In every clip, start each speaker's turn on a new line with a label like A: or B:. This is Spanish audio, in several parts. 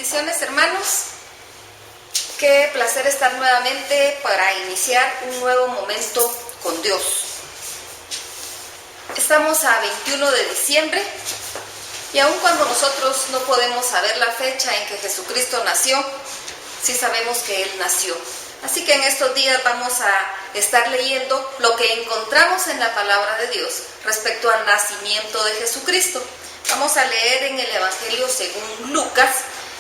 A: Bendiciones, hermanos. Qué placer estar nuevamente para iniciar un nuevo momento con Dios. Estamos a 21 de diciembre y aun cuando nosotros no podemos saber la fecha en que Jesucristo nació, sí sabemos que Él nació. Así que en estos días vamos a estar leyendo lo que encontramos en la palabra de Dios respecto al nacimiento de Jesucristo. Vamos a leer en el Evangelio según Lucas.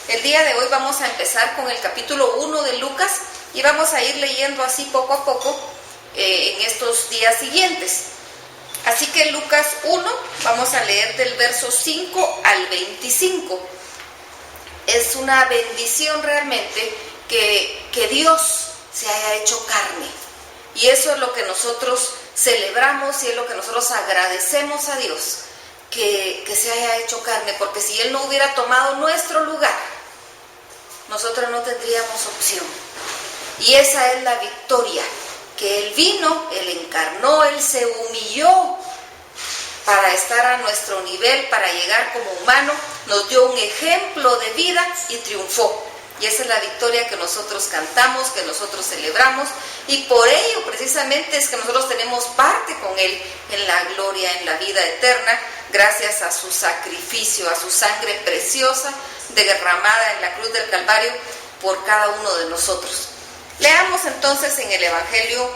A: El día de hoy vamos a empezar con el capítulo 1 de Lucas y vamos a ir leyendo así poco a poco en estos días siguientes. Así que Lucas 1, vamos a leer del verso 5 al 25. Es una bendición realmente que Dios se haya hecho carne. Y eso es lo que nosotros celebramos y es lo que nosotros agradecemos a Dios, que se haya hecho carne, porque si Él no hubiera tomado nuestro lugar, nosotros no tendríamos opción. Y esa es la victoria, que Él vino, Él encarnó, Él se humilló para estar a nuestro nivel, para llegar como humano, nos dio un ejemplo de vida y triunfó. Y esa es la victoria que nosotros cantamos, que nosotros celebramos, y por ello precisamente es que nosotros tenemos parte con Él en la gloria, en la vida eterna, gracias a su sacrificio, a su sangre preciosa derramada en la cruz del Calvario por cada uno de nosotros. Leamos entonces en el Evangelio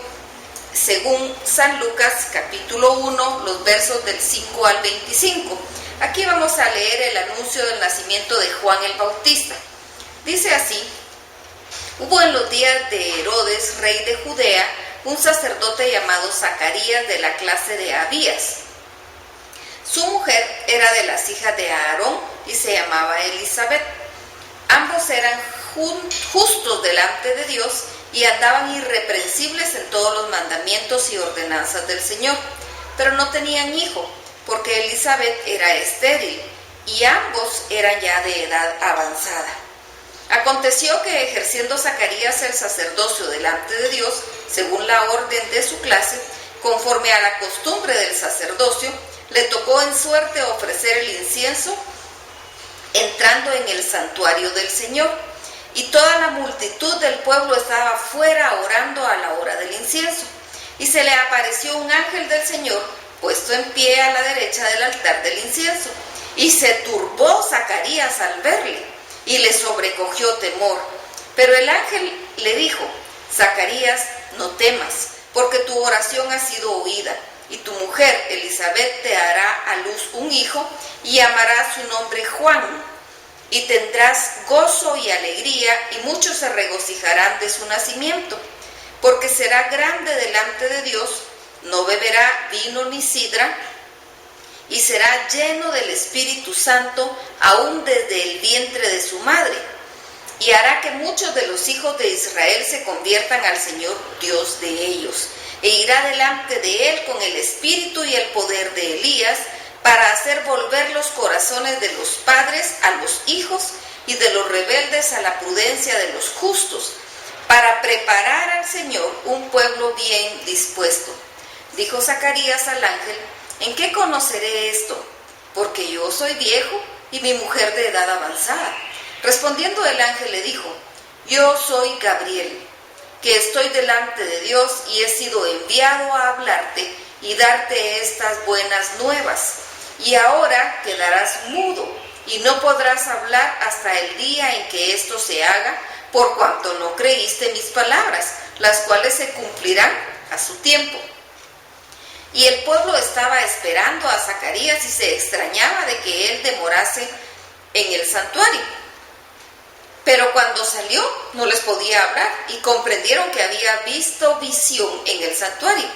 A: según San Lucas, capítulo 1, los versos del 5 al 25. Aquí vamos a leer el anuncio del nacimiento de Juan el Bautista. Dice así: hubo en los días de Herodes, rey de Judea, un sacerdote llamado Zacarías de la clase de Abías. Su mujer era de las hijas de Aarón y se llamaba Elisabet. Ambos eran justos delante de Dios y andaban irreprensibles en todos los mandamientos y ordenanzas del Señor, pero no tenían hijo, porque Elisabet era estéril y ambos eran ya de edad avanzada. Aconteció que ejerciendo Zacarías el sacerdocio delante de Dios, según la orden de su clase, conforme a la costumbre del sacerdocio, le tocó en suerte ofrecer el incienso entrando en el santuario del Señor. Y toda la multitud del pueblo estaba fuera orando a la hora del incienso. Y se le apareció un ángel del Señor puesto en pie a la derecha del altar del incienso. Y se turbó Zacarías al verle y le sobrecogió temor. Pero el ángel le dijo: Zacarías, no temas, porque tu oración ha sido oída, y tu mujer Elisabet te hará a luz un hijo, y llamarás su nombre Juan. Y tendrás gozo y alegría, y muchos se regocijarán de su nacimiento, porque será grande delante de Dios, no beberá vino ni sidra, y será lleno del Espíritu Santo aún desde el vientre de su madre, y hará que muchos de los hijos de Israel se conviertan al Señor Dios de ellos, e irá delante de él con el espíritu y el poder de Elías, para hacer volver los corazones de los padres a los hijos y de los rebeldes a la prudencia de los justos, para preparar al Señor un pueblo bien dispuesto. Dijo Zacarías al ángel: ¿en qué conoceré esto? Porque yo soy viejo y mi mujer de edad avanzada. Respondiendo el ángel le dijo: yo soy Gabriel, que estoy delante de Dios y he sido enviado a hablarte y darte estas buenas nuevas. Y ahora quedarás mudo y no podrás hablar hasta el día en que esto se haga, por cuanto no creíste mis palabras, las cuales se cumplirán a su tiempo. Y el pueblo estaba esperando a Zacarías y se extrañaba de que él demorase en el santuario. Pero cuando salió no les podía hablar y comprendieron que había visto visión en el santuario,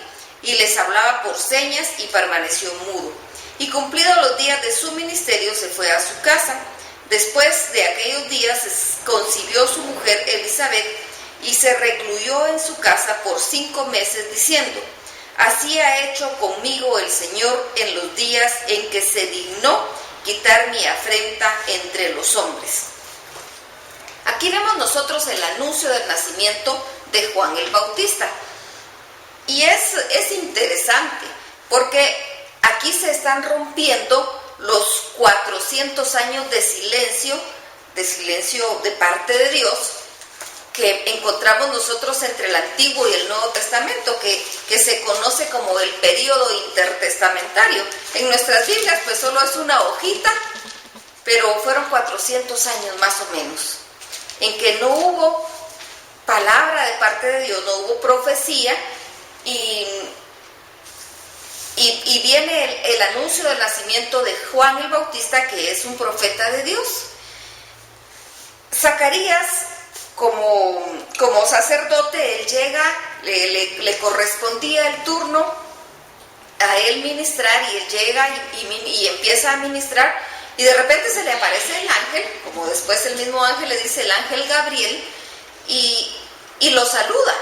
A: y les hablaba por señas y permaneció mudo. Y cumplidos los días de su ministerio se fue a su casa. Después de aquellos días concibió su mujer Elisabet y se recluyó en su casa por 5 meses diciendo: así ha hecho conmigo el Señor en los días en que se dignó quitar mi afrenta entre los hombres. Aquí vemos nosotros el anuncio del nacimiento de Juan el Bautista. Y es interesante porque aquí se están rompiendo los 400 años de silencio de silencio de parte de Dios que encontramos nosotros entre el Antiguo y el Nuevo Testamento, que se conoce como el período intertestamentario. En nuestras Biblias pues solo es una hojita, pero fueron 400 años más o menos, en que no hubo palabra de parte de Dios, no hubo profecía, y viene el anuncio del nacimiento de Juan el Bautista, que es un profeta de Dios. Zacarías, como sacerdote, él llega, le correspondía el turno a él ministrar, y él llega y empieza a ministrar, y de repente se le aparece el ángel, como después el mismo ángel le dice, el ángel Gabriel, y lo saluda.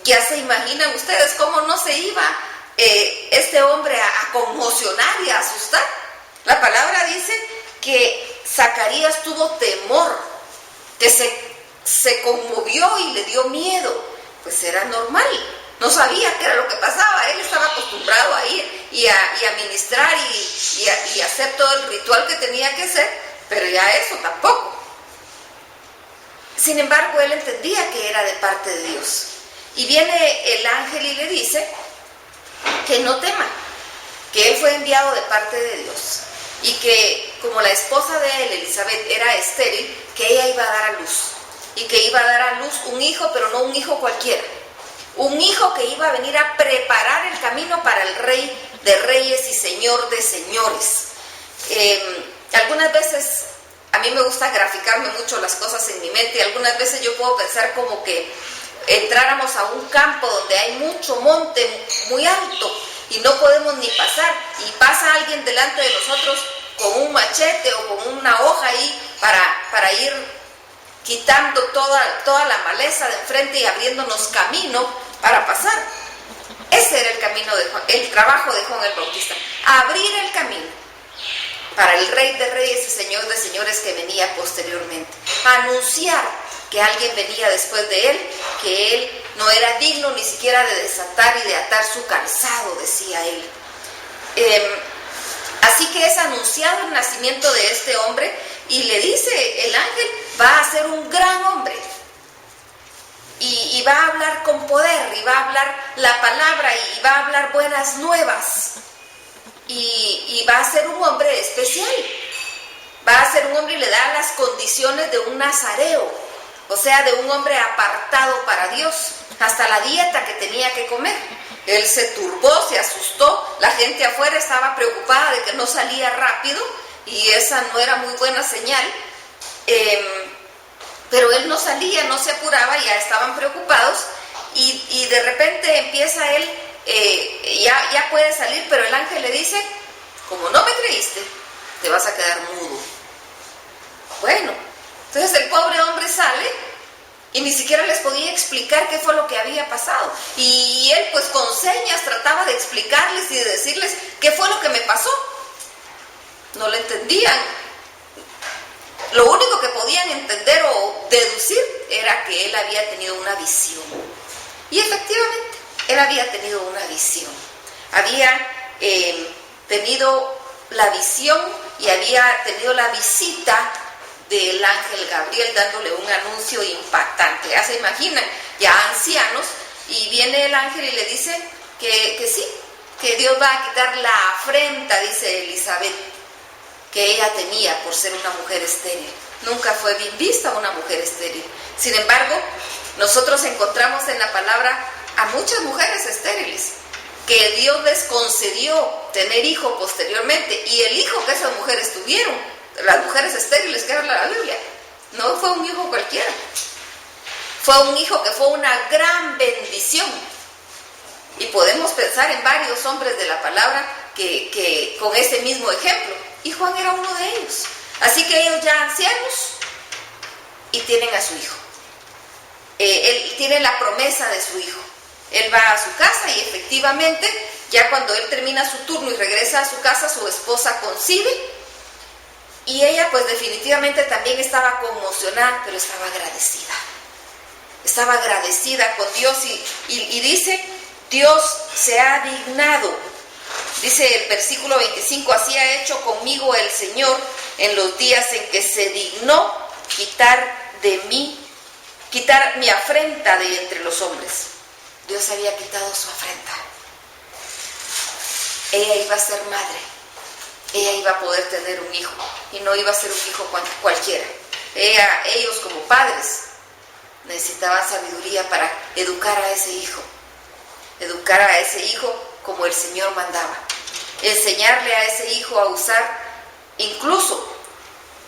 A: Ya se imaginan ustedes cómo no se iba este hombre a conmocionar y a asustar. La palabra dice que Zacarías tuvo temor, que se conmovió y le dio miedo. Pues era normal, no sabía qué era lo que pasaba. Él estaba acostumbrado a ir y a ministrar y a hacer todo el ritual que tenía que hacer, pero ya eso tampoco. Sin embargo, él entendía que era de parte de Dios. Y viene el ángel y le dice que no tema, que él fue enviado de parte de Dios, y que como la esposa de él, Elizabeth, era estéril, que ella iba a dar a luz, y que iba a dar a luz un hijo, pero no un hijo cualquiera, un hijo que iba a venir a preparar el camino para el Rey de Reyes y Señor de Señores. Algunas veces a mí me gusta graficarme mucho las cosas en mi mente, y algunas veces yo puedo pensar como que entráramos a un campo donde hay mucho monte muy alto y no podemos ni pasar, y pasa alguien delante de nosotros con un machete o con una hoja ahí para ir quitando toda la maleza de enfrente y abriéndonos camino para pasar. Ese era el camino el trabajo de Juan el Bautista, abrir el camino para el Rey de Reyes y Señor de Señores que venía posteriormente, anunciar que alguien venía después de él, que él no era digno ni siquiera de desatar y de atar su calzado, decía él. Así que es anunciado el nacimiento de este hombre, y le dice el ángel, va a ser un gran hombre, y va a hablar con poder, y va a hablar la palabra, y va a hablar buenas nuevas, y va a ser un hombre especial, va a ser un hombre, y le da las condiciones de un nazareo, o sea, de un hombre apartado para Dios, hasta la dieta que tenía que comer. Él se turbó, se asustó, la gente afuera estaba preocupada de que no salía rápido, y esa no era muy buena señal, pero él no salía, no se apuraba, ya estaban preocupados, y de repente empieza él, ya puede salir, pero el ángel le dice, como no me creíste, te vas a quedar mudo. Bueno, entonces el pobre hombre sale y ni siquiera les podía explicar qué fue lo que había pasado. Y él pues con señas trataba de explicarles y de decirles qué fue lo que me pasó. No lo entendían. Lo único que podían entender o deducir era que él había tenido una visión. Y efectivamente, él había tenido una visión. Había tenido la visión y había tenido la visita del ángel Gabriel dándole un anuncio impactante. Ya se imaginan, ya ancianos, y viene el ángel y le dice que sí, que Dios va a quitar la afrenta, dice Elizabeth, que ella tenía por ser una mujer estéril. Nunca fue bien vista una mujer estéril. Sin embargo, nosotros encontramos en la palabra a muchas mujeres estériles que Dios les concedió tener hijo posteriormente, y el hijo que esas mujeres tuvieron, las mujeres estériles que habla la Biblia, no fue un hijo cualquiera, fue un hijo que fue una gran bendición. Y podemos pensar en varios hombres de la palabra que con ese mismo ejemplo, y Juan era uno de ellos. Así que ellos ya ancianos y tienen a su hijo, él tiene la promesa de su hijo. Él va a su casa y efectivamente, ya cuando él termina su turno y regresa a su casa, su esposa concibe. Y ella pues definitivamente también estaba conmocionada, pero estaba agradecida. Estaba agradecida con Dios y dice, Dios se ha dignado. Dice el versículo 25, así ha hecho conmigo el Señor, en los días en que se dignó quitar mi afrenta de entre los hombres. Dios había quitado su afrenta. Ella iba a ser madre. Ella iba a poder tener un hijo. Y no iba a ser un hijo cualquiera. Ellos como padres necesitaban sabiduría para educar a ese hijo. Educar a ese hijo como el Señor mandaba. Enseñarle a ese hijo a usar, incluso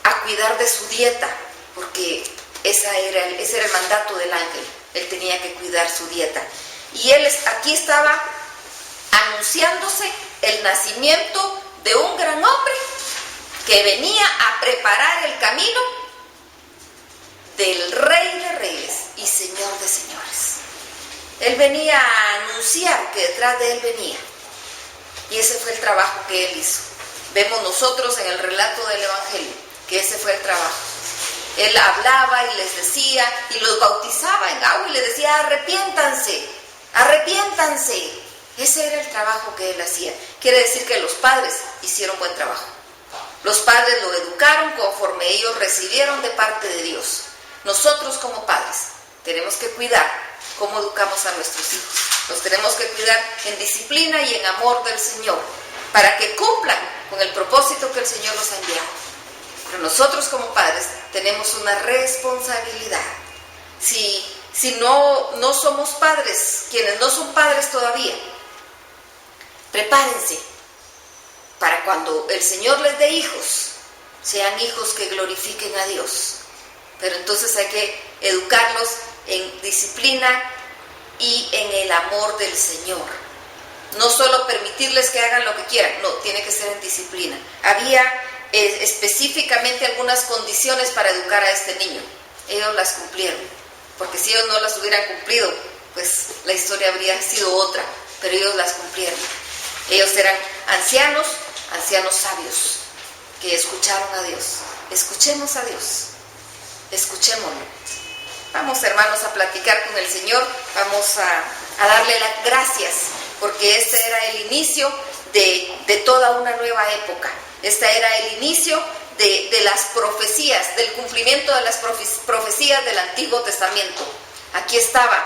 A: a cuidar de su dieta, porque ese era el mandato del ángel. Él tenía que cuidar su dieta. Y aquí estaba anunciándose el nacimiento de un gran hombre que venía a preparar el camino del Rey de Reyes y Señor de Señores. Él venía a anunciar que detrás de él venía. Y ese fue el trabajo que él hizo. Vemos nosotros en el relato del Evangelio que ese fue el trabajo. Él hablaba y les decía, y los bautizaba en agua y les decía, arrepiéntanse, arrepiéntanse. Ese era el trabajo que él hacía. Quiere decir que los padres hicieron buen trabajo. Los padres lo educaron conforme ellos recibieron de parte de Dios. Nosotros como padres tenemos que cuidar cómo educamos a nuestros hijos. Los tenemos que cuidar en disciplina y en amor del Señor, para que cumplan con el propósito que el Señor nos ha enviado. Pero nosotros como padres tenemos una responsabilidad. Si no somos padres, quienes no son padres todavía, prepárense para cuando el Señor les dé hijos, sean hijos que glorifiquen a Dios. Pero entonces hay que educarlos en disciplina y en el amor del Señor. No solo permitirles que hagan lo que quieran, no, tiene que ser en disciplina. Había específicamente algunas condiciones para educar a este niño. Ellos las cumplieron, porque si ellos no las hubieran cumplido, pues la historia habría sido otra, pero ellos las cumplieron. Ellos eran ancianos sabios, que escucharon a Dios. Escuchemos a Dios, escuchémoslo. Vamos, hermanos, a platicar con el Señor, vamos a darle las gracias, porque este era el inicio de toda una nueva época. Este era el inicio de las profecías, del cumplimiento de las profecías del Antiguo Testamento. Aquí estaba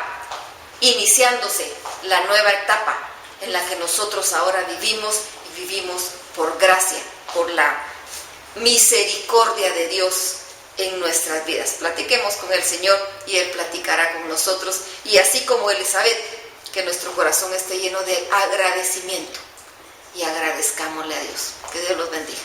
A: iniciándose la nueva etapa en la que nosotros ahora vivimos, y vivimos por gracia, por la misericordia de Dios en nuestras vidas. Platiquemos con el Señor y Él platicará con nosotros, y así como Elizabeth, que nuestro corazón esté lleno de agradecimiento y agradezcámosle a Dios. Que Dios los bendiga.